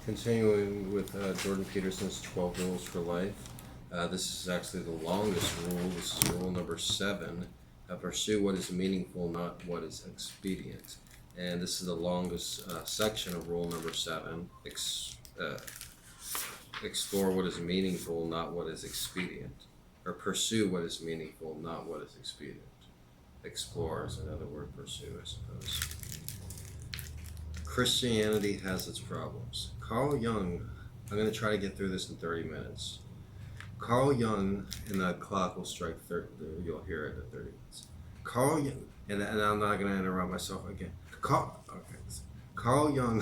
Continuing with Jordan Peterson's 12 Rules for Life. This is actually the longest rule. This is rule number 7. Pursue what is meaningful, not what is expedient. And this is the longest section of rule number 7. Explore what is meaningful, not what is expedient. Or pursue what is meaningful, not what is expedient. Explore is another word, pursue, I suppose. Christianity has its problems. Carl Jung, I'm going to try to get through this in 30 minutes. Carl Jung, and the clock will strike 30, you'll hear it at 30 minutes. Carl Jung, and I'm not going to interrupt myself again. Carl Jung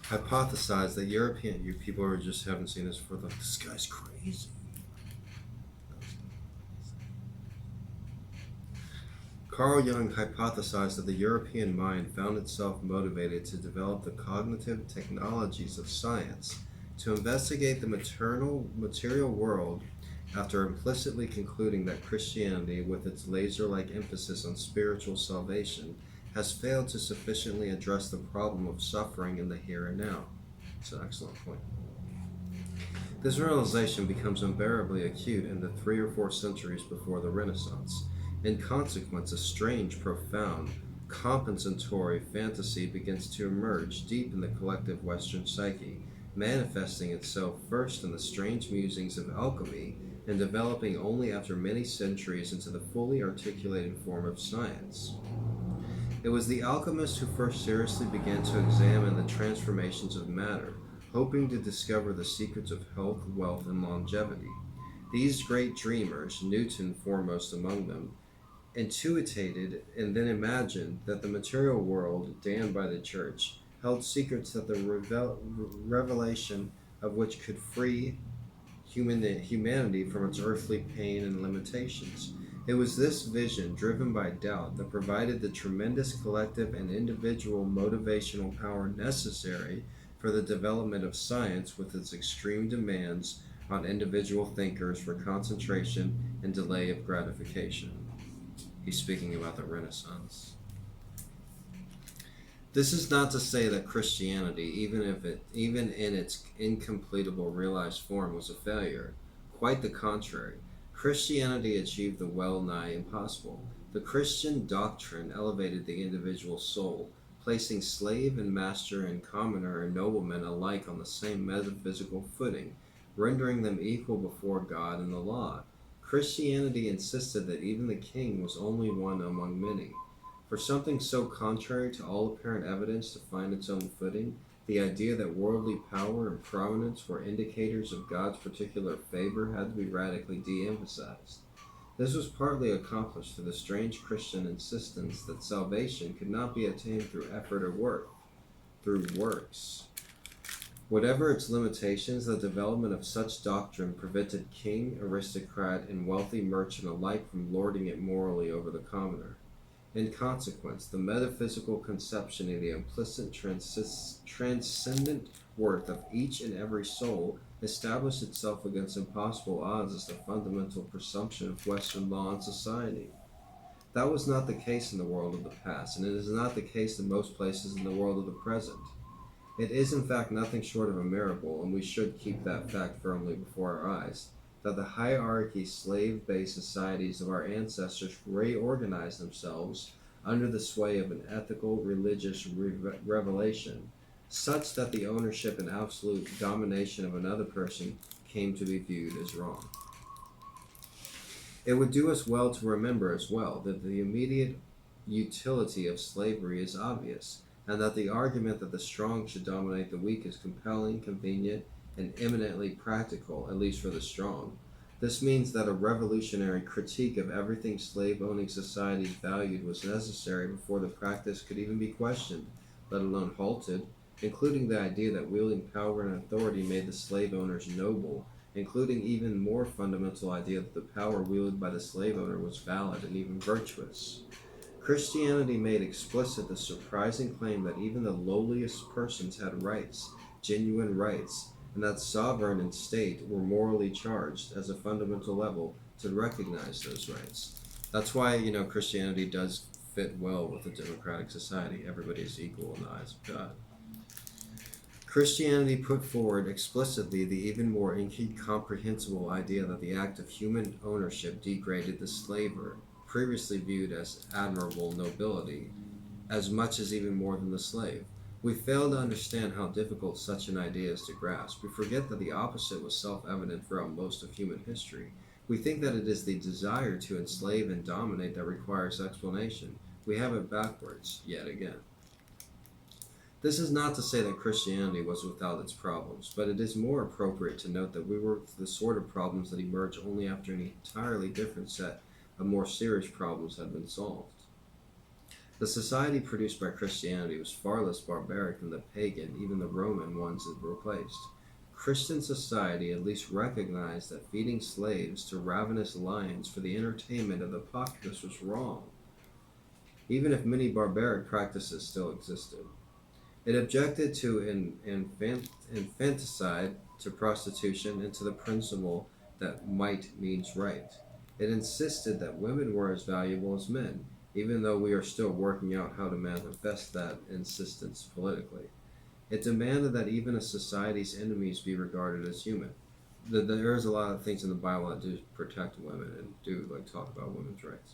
hypothesized that you people who just haven't seen this before, like, this guy's crazy. Carl Jung hypothesized that the European mind found itself motivated to develop the cognitive technologies of science to investigate the material world after implicitly concluding that Christianity, with its laser-like emphasis on spiritual salvation, has failed to sufficiently address the problem of suffering in the here and now. It's an excellent point. This realization becomes unbearably acute in the 3 or 4 centuries before the Renaissance. In consequence, a strange, profound, compensatory fantasy begins to emerge deep in the collective Western psyche, manifesting itself first in the strange musings of alchemy and developing only after many centuries into the fully articulated form of science. It was the alchemists who first seriously began to examine the transformations of matter, hoping to discover the secrets of health, wealth, and longevity. These great dreamers, Newton foremost among them, intuited and then imagined that the material world, damned by the church, held secrets that the revelation of which could free humanity from its earthly pain and limitations. It was this vision, driven by doubt, that provided the tremendous collective and individual motivational power necessary for the development of science, with its extreme demands on individual thinkers for concentration and delay of gratification. He's speaking about the Renaissance. This is not to say that Christianity, even in its incompletable realized form, was a failure. Quite the contrary. Christianity achieved the well-nigh impossible. The Christian doctrine elevated the individual soul, placing slave and master and commoner and nobleman alike on the same metaphysical footing, rendering them equal before God and the law. Christianity insisted that even the king was only one among many. For something so contrary to all apparent evidence to find its own footing, the idea that worldly power and prominence were indicators of God's particular favor had to be radically de-emphasized. This was partly accomplished through the strange Christian insistence that salvation could not be attained through effort or work, through works. Whatever its limitations, the development of such doctrine prevented king, aristocrat, and wealthy merchant alike from lording it morally over the commoner. In consequence, the metaphysical conception of the implicit transcendent worth of each and every soul established itself against impossible odds as the fundamental presumption of Western law and society. That was not the case in the world of the past, and it is not the case in most places in the world of the present. It is in fact nothing short of a miracle, and we should keep that fact firmly before our eyes, that the hierarchy slave-based societies of our ancestors reorganized themselves under the sway of an ethical, religious revelation, such that the ownership and absolute domination of another person came to be viewed as wrong. It would do us well to remember as well that the immediate utility of slavery is obvious, and that the argument that the strong should dominate the weak is compelling, convenient, and eminently practical, at least for the strong. This means that a revolutionary critique of everything slave-owning societies valued was necessary before the practice could even be questioned, let alone halted, including the idea that wielding power and authority made the slave owners noble, including even more fundamental idea that the power wielded by the slave owner was valid and even virtuous. Christianity made explicit the surprising claim that even the lowliest persons had rights, genuine rights, and that sovereign and state were morally charged as a fundamental level to recognize those rights. That's why, Christianity does fit well with a democratic society. Everybody is equal in the eyes of God. Christianity put forward explicitly the even more incomprehensible idea that the act of human ownership degraded the slaver, previously viewed as admirable nobility, as much as even more than the slave. We fail to understand how difficult such an idea is to grasp. We forget that the opposite was self evident throughout most of human history. We think that it is the desire to enslave and dominate that requires explanation. We have it backwards, yet again. This is not to say that Christianity was without its problems, but it is more appropriate to note that we were the sort of problems that emerge only after an entirely different set of more serious problems had been solved. The society produced by Christianity was far less barbaric than the pagan, even the Roman ones it replaced. Christian society at least recognized that feeding slaves to ravenous lions for the entertainment of the populace was wrong, even if many barbaric practices still existed. It objected to infanticide, to prostitution, and to the principle that might means right. It insisted that women were as valuable as men, even though we are still working out how to manifest that insistence politically. It demanded that even a society's enemies be regarded as human. There's a lot of things in the Bible that do protect women and do talk about women's rights.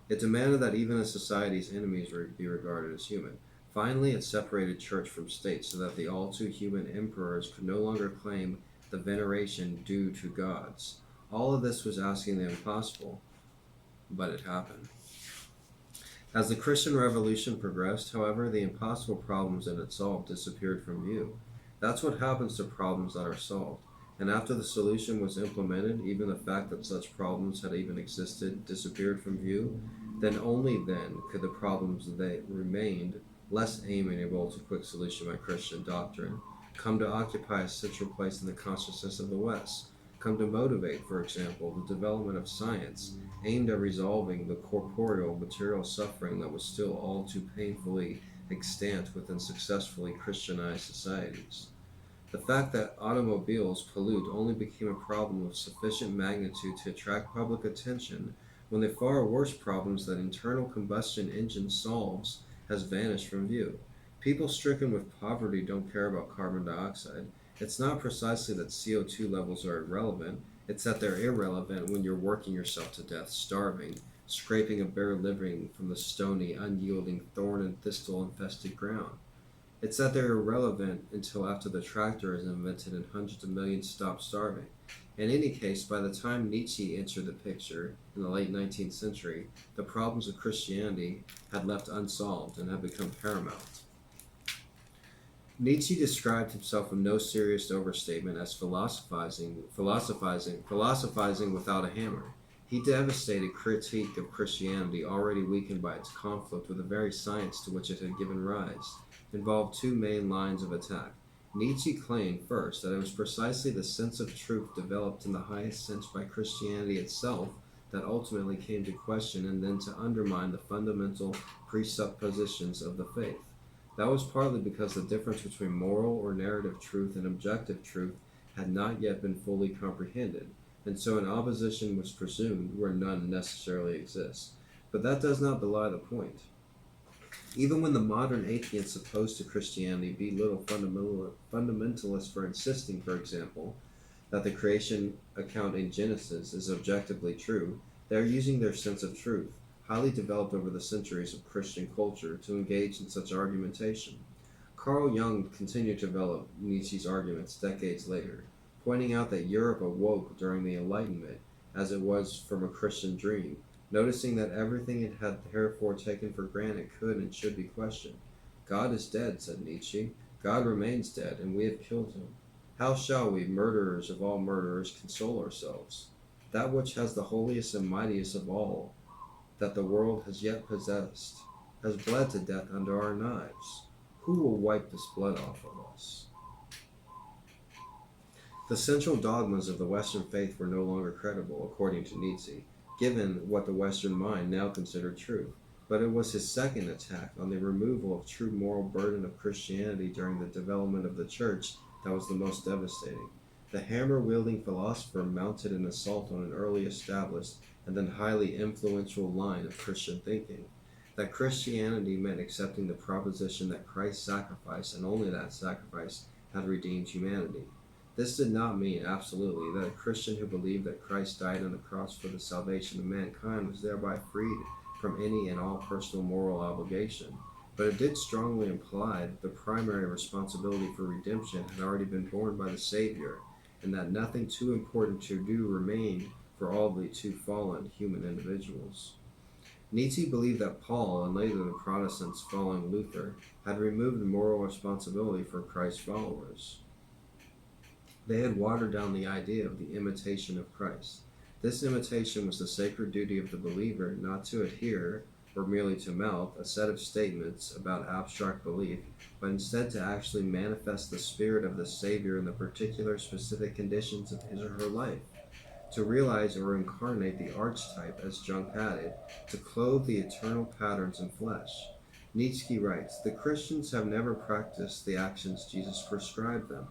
It demanded that even a society's enemies be regarded as human. Finally, it separated church from state so that the all too human emperors could no longer claim the veneration due to gods. All of this was asking the impossible, but it happened. As the Christian Revolution progressed, however, the impossible problems that it solved disappeared from view. That's what happens to problems that are solved. And after the solution was implemented, even the fact that such problems had even existed disappeared from view. Then only then could the problems that remained less amenable to quick solution by Christian doctrine come to occupy a central place in the consciousness of the West, come to motivate, for example, the development of science aimed at resolving the corporeal material suffering that was still all too painfully extant within successfully Christianized societies. The fact that automobiles pollute only became a problem of sufficient magnitude to attract public attention when the far worse problems that internal combustion engine solves has vanished from view. People stricken with poverty don't care about carbon dioxide. It's not precisely that CO2 levels are irrelevant, it's that they're irrelevant when you're working yourself to death, starving, scraping a bare living from the stony, unyielding, thorn and thistle infested ground. It's that they're irrelevant until after the tractor is invented and hundreds of millions stop starving. In any case, by the time Nietzsche entered the picture in the late 19th century, the problems of Christianity had left unsolved and had become paramount. Nietzsche described himself with no serious overstatement as philosophizing without a hammer. He devastated critique of Christianity already weakened by its conflict with the very science to which it had given rise, involved two main lines of attack. Nietzsche claimed, first, that it was precisely the sense of truth developed in the highest sense by Christianity itself that ultimately came to question and then to undermine the fundamental presuppositions of the faith. That was partly because the difference between moral or narrative truth and objective truth had not yet been fully comprehended, and so an opposition was presumed where none necessarily exists. But that does not belie the point. Even when the modern atheists opposed to Christianity belittle fundamentalists for insisting, for example, that the creation account in Genesis is objectively true, they are using their sense of truth, highly developed over the centuries of Christian culture, to engage in such argumentation. Carl Jung continued to develop Nietzsche's arguments decades later, pointing out that Europe awoke during the Enlightenment, as it was from a Christian dream, noticing that everything it had heretofore taken for granted could and should be questioned. God is dead, said Nietzsche. God remains dead, and we have killed him. How shall we, murderers of all murderers, console ourselves? That which has the holiest and mightiest of all that the world has yet possessed has bled to death under our knives. Who will wipe this blood off of us? The central dogmas of the Western faith were no longer credible, according to Nietzsche, given what the Western mind now considered truth. But it was his second attack on the removal of true moral burden of Christianity during the development of the Church that was the most devastating. The hammer-wielding philosopher mounted an assault on an early established and then highly influential line of Christian thinking, that Christianity meant accepting the proposition that Christ's sacrifice, and only that sacrifice, had redeemed humanity. This did not mean absolutely that a Christian who believed that Christ died on the cross for the salvation of mankind was thereby freed from any and all personal moral obligation, but it did strongly imply that the primary responsibility for redemption had already been borne by the Savior, and that nothing too important to do remained for all the too fallen human individuals. Nietzsche believed that Paul, and later the Protestants following Luther, had removed the moral responsibility for Christ's followers. They had watered down the idea of the imitation of Christ. This imitation was the sacred duty of the believer not to adhere, or merely to mouth, a set of statements about abstract belief, but instead to actually manifest the spirit of the Savior in the particular specific conditions of his or her life. To realize or incarnate the archetype, as Jung had it, to clothe the eternal patterns in flesh. Nietzsche writes, "The Christians have never practiced the actions Jesus prescribed them,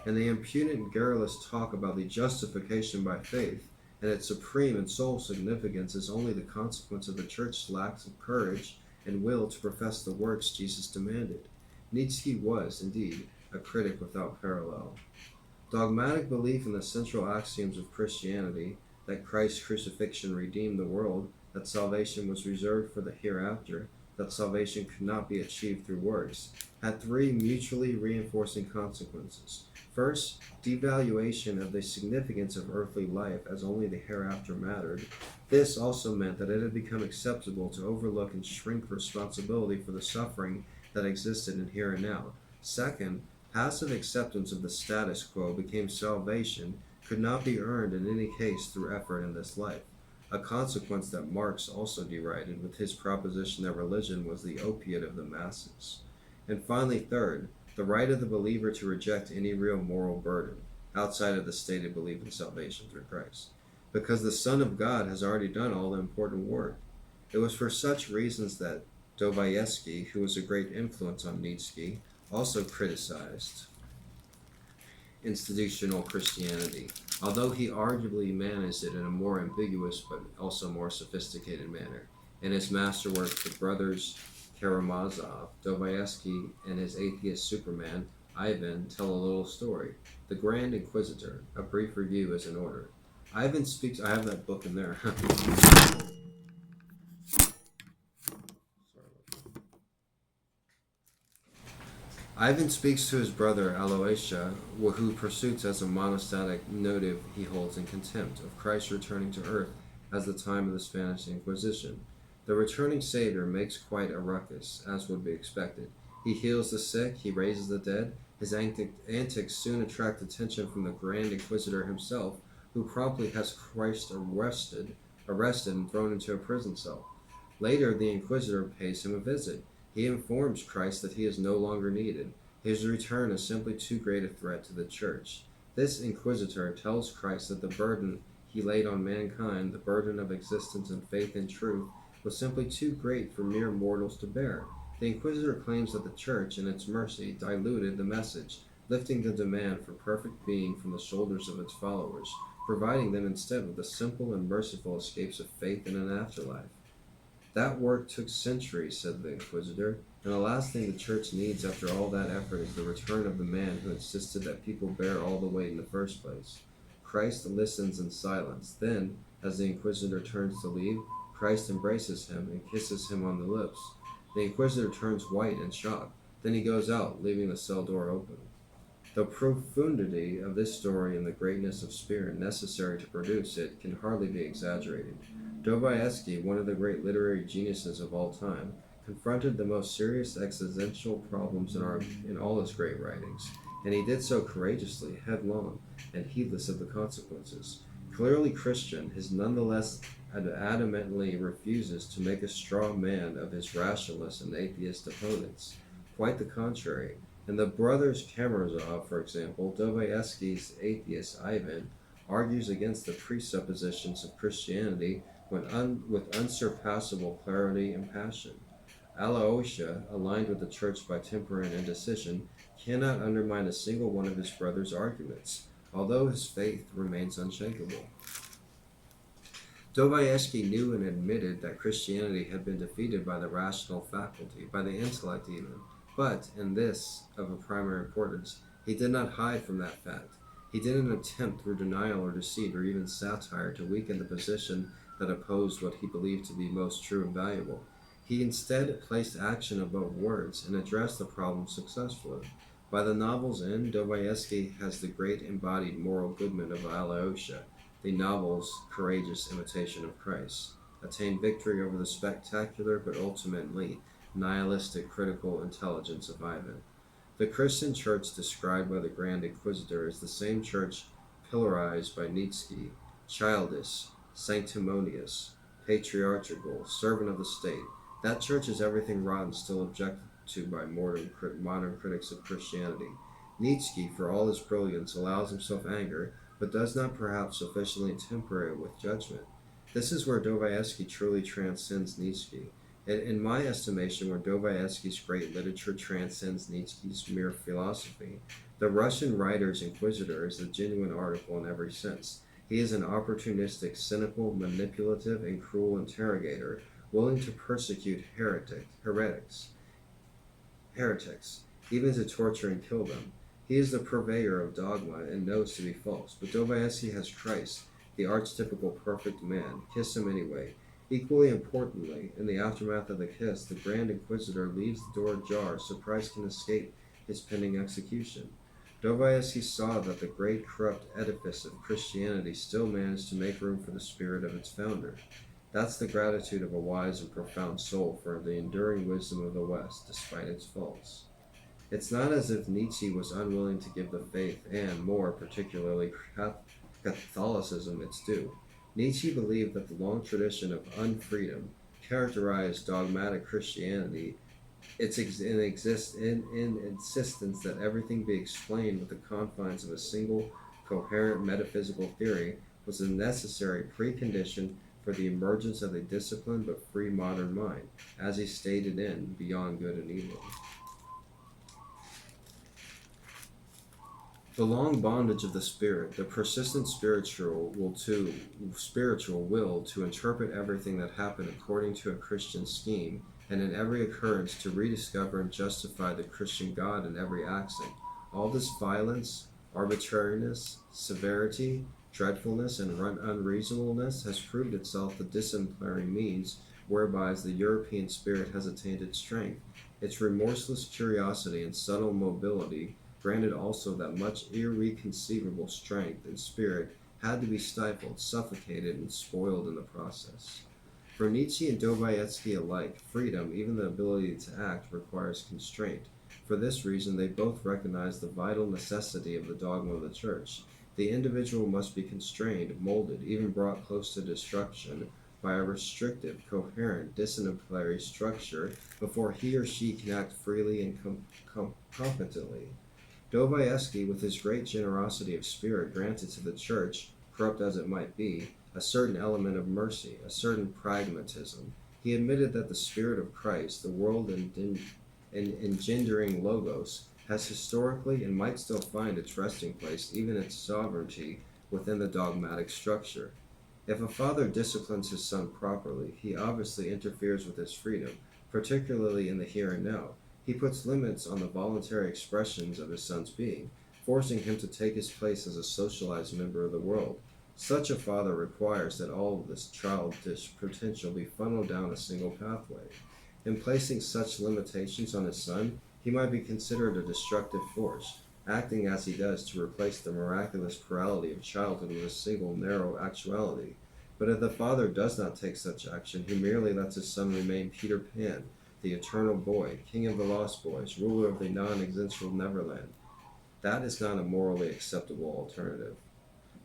and the impudent garrulous talk about the justification by faith and its supreme and sole significance is only the consequence of the church's lack of courage and will to profess the works Jesus demanded." Nietzsche was, indeed, a critic without parallel. Dogmatic belief in the central axioms of Christianity, that Christ's crucifixion redeemed the world, that salvation was reserved for the hereafter, that salvation could not be achieved through works, had three mutually reinforcing consequences. First, devaluation of the significance of earthly life as only the hereafter mattered. This also meant that it had become acceptable to overlook and shrink responsibility for the suffering that existed in here and now. Second, passive acceptance of the status quo became salvation could not be earned in any case through effort in this life, a consequence that Marx also derided with his proposition that religion was the opiate of the masses. And finally, third, the right of the believer to reject any real moral burden outside of the stated belief in salvation through Christ, because the Son of God has already done all the important work. It was for such reasons that Dostoevsky, who was a great influence on Nietzsche, also criticized institutional Christianity, although he arguably managed it in a more ambiguous but also more sophisticated manner. In his masterwork, The Brothers Karamazov, Dostoevsky and his atheist Superman, Ivan, tell a little story. The Grand Inquisitor. A brief review is in order. Ivan speaks... I have that book in there. Ivan speaks to his brother Aloysia, who pursues as a monastic notive he holds in contempt, of Christ returning to earth as the time of the Spanish Inquisition. The returning Savior makes quite a ruckus, as would be expected. He heals the sick, he raises the dead. His antics soon attract attention from the Grand Inquisitor himself, who promptly has Christ arrested and thrown into a prison cell. Later, the Inquisitor pays him a visit. He informs Christ that he is no longer needed. His return is simply too great a threat to the church. This Inquisitor tells Christ that the burden he laid on mankind, the burden of existence and faith in truth, was simply too great for mere mortals to bear. The Inquisitor claims that the church, in its mercy, diluted the message, lifting the demand for perfect being from the shoulders of its followers, providing them instead with the simple and merciful escapes of faith in an afterlife. That work took centuries, said the Inquisitor, and the last thing the Church needs after all that effort is the return of the man who insisted that people bear all the weight in the first place. Christ listens in silence. Then, as the Inquisitor turns to leave, Christ embraces him and kisses him on the lips. The Inquisitor turns white in shock. Then he goes out, leaving the cell door open. The profundity of this story and the greatness of spirit necessary to produce it can hardly be exaggerated. Dostoevsky, one of the great literary geniuses of all time, confronted the most serious existential problems in all his great writings, and he did so courageously, headlong, and heedless of the consequences. Clearly Christian, his nonetheless adamantly refuses to make a straw man of his rationalist and atheist opponents. Quite the contrary. In The Brothers Karamazov, for example, Dostoevsky's atheist Ivan argues against the presuppositions of Christianity with unsurpassable clarity and passion. Aloysia, aligned with the church by temper and indecision, cannot undermine a single one of his brother's arguments, although his faith remains unshakable. Dostoevsky knew and admitted that Christianity had been defeated by the rational faculty, by the intellect even, but, and this of a primary importance, He did not hide from that fact. He didn't attempt through denial or deceit or even satire to weaken the position that opposed what he believed to be most true and valuable. He instead placed action above words and addressed the problem successfully. By the novel's end, Dostoevsky has the great embodied moral goodman of Alyosha, the novel's courageous imitation of Christ, attained victory over the spectacular but ultimately nihilistic critical intelligence of Ivan. The Christian church described by the Grand Inquisitor is the same church pillarized by Nietzsche, childish, sanctimonious, patriarchal, servant of the state. That church is everything rotten still objected to by modern critics of Christianity. Nietzsche, for all his brilliance, allows himself anger, but does not perhaps sufficiently temper it with judgment. This is where Dostoevsky truly transcends Nietzsche. In my estimation, where Dostoevsky's great literature transcends Nietzsche's mere philosophy, the Russian writer's Inquisitor is the genuine article in every sense. He is an opportunistic, cynical, manipulative, and cruel interrogator, willing to persecute heretics, even to torture and kill them. He is the purveyor of dogma and knows to be false, but Dostoevsky has Christ, the archetypical perfect man. Kiss him anyway. Equally importantly, in the aftermath of the kiss, the Grand Inquisitor leaves the door ajar so Christ can escape his pending execution. Dostoevsky saw that the great corrupt edifice of Christianity still managed to make room for the spirit of its founder. That's the gratitude of a wise and profound soul for the enduring wisdom of the West, despite its faults. It's not as if Nietzsche was unwilling to give the faith and, more particularly, Catholicism its due. Nietzsche believed that the long tradition of unfreedom characterized dogmatic Christianity. In insistence that everything be explained with the confines of a single, coherent metaphysical theory was a necessary precondition for the emergence of a disciplined but free modern mind, as he stated in Beyond Good and Evil. The long bondage of the spirit, the persistent spiritual will to interpret everything that happened according to a Christian scheme, and in every occurrence to rediscover and justify the Christian God in every action. All this violence, arbitrariness, severity, dreadfulness, and unreasonableness has proved itself the disciplinary means whereby the European spirit has attained its strength. Its remorseless curiosity and subtle mobility granted also that much irreconceivable strength and spirit had to be stifled, suffocated, and spoiled in the process. For Nietzsche and Dostoevsky alike, freedom, even the ability to act, requires constraint. For this reason, they both recognize the vital necessity of the dogma of the Church. The individual must be constrained, molded, even brought close to destruction by a restrictive, coherent, disciplinary structure before he or she can act freely and competently. Dostoevsky, with his great generosity of spirit, granted to the Church, corrupt as it might be, a certain element of mercy, a certain pragmatism. He admitted that the Spirit of Christ, the world engendering Logos, has historically and might still find its resting place, even its sovereignty, within the dogmatic structure. If a father disciplines his son properly, he obviously interferes with his freedom, particularly in the here and now. He puts limits on the voluntary expressions of his son's being, forcing him to take his place as a socialized member of the world. Such a father requires that all of this childish potential be funneled down a single pathway. In placing such limitations on his son, he might be considered a destructive force, acting as he does to replace the miraculous plurality of childhood with a single narrow actuality. But if the father does not take such action, he merely lets his son remain Peter Pan, the eternal boy, king of the lost boys, ruler of the non-existential Neverland. That is not a morally acceptable alternative.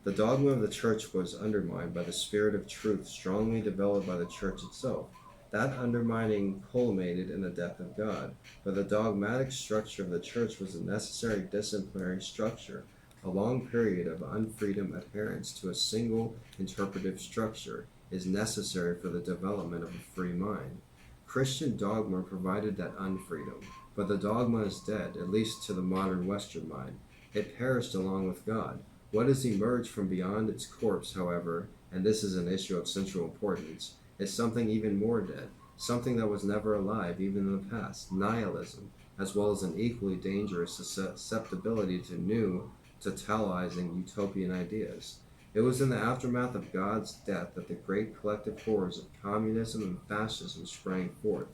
The dogma of the Church was undermined by the spirit of truth strongly developed by the Church itself. That undermining culminated in the death of God, but the dogmatic structure of the Church was a necessary disciplinary structure. A long period of unfreedom adherence to a single interpretive structure is necessary for the development of a free mind. Christian dogma provided that unfreedom, but the dogma is dead, at least to the modern Western mind. It perished along with God. What has emerged from beyond its corpse, however, and this is an issue of central importance, is something even more dead, something that was never alive even in the past, nihilism. as well as an equally dangerous susceptibility to new, totalizing utopian ideas. It was in the aftermath of God's death that the great collective horrors of communism and fascism sprang forth,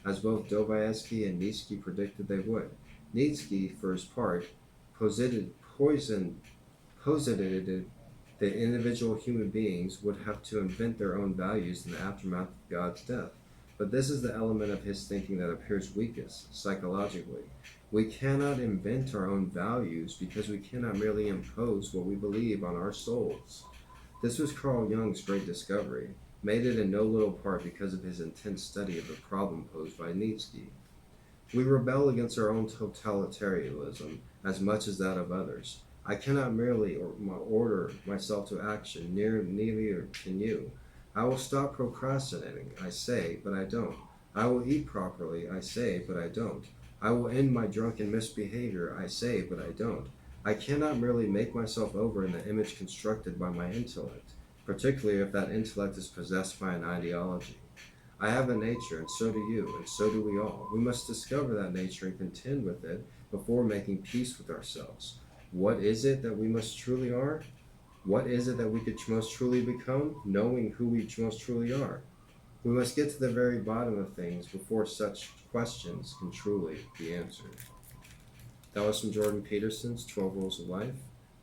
as both Dostoevsky and Nietzsche predicted they would. Nietzsche, for his part, posited, poisoned, posited that individual human beings would have to invent their own values in the aftermath of God's death. But this is the element of his thinking that appears weakest, psychologically. We cannot invent our own values because we cannot merely impose what we believe on our souls. This was Carl Jung's great discovery, made it in no little part because of his intense study of the problem posed by Nietzsche. We rebel against our own totalitarianism as much as that of others. I cannot merely order myself to action, neither can you. I will stop procrastinating, I say, but I don't. I will eat properly, I say, but I don't. I will end my drunken misbehavior, I say, but I don't. I cannot merely make myself over in the image constructed by my intellect, particularly if that intellect is possessed by an ideology. I have a nature, and so do you, and so do we all. We must discover that nature and contend with it before making peace with ourselves. What is it that we most truly are? What is it that we could most truly become? Knowing who we most truly are. We must get to the very bottom of things before such questions can truly be answered. That was from Jordan Peterson's 12 Rules of Life.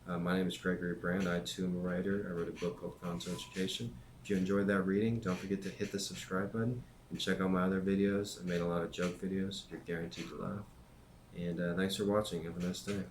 My name is Gregory Brand. I too am a writer. I wrote a book called Content Education. If you enjoyed that reading, don't forget to hit the subscribe button and check out my other videos. I made a lot of joke videos. You're guaranteed to laugh. And thanks for watching. Have a nice day.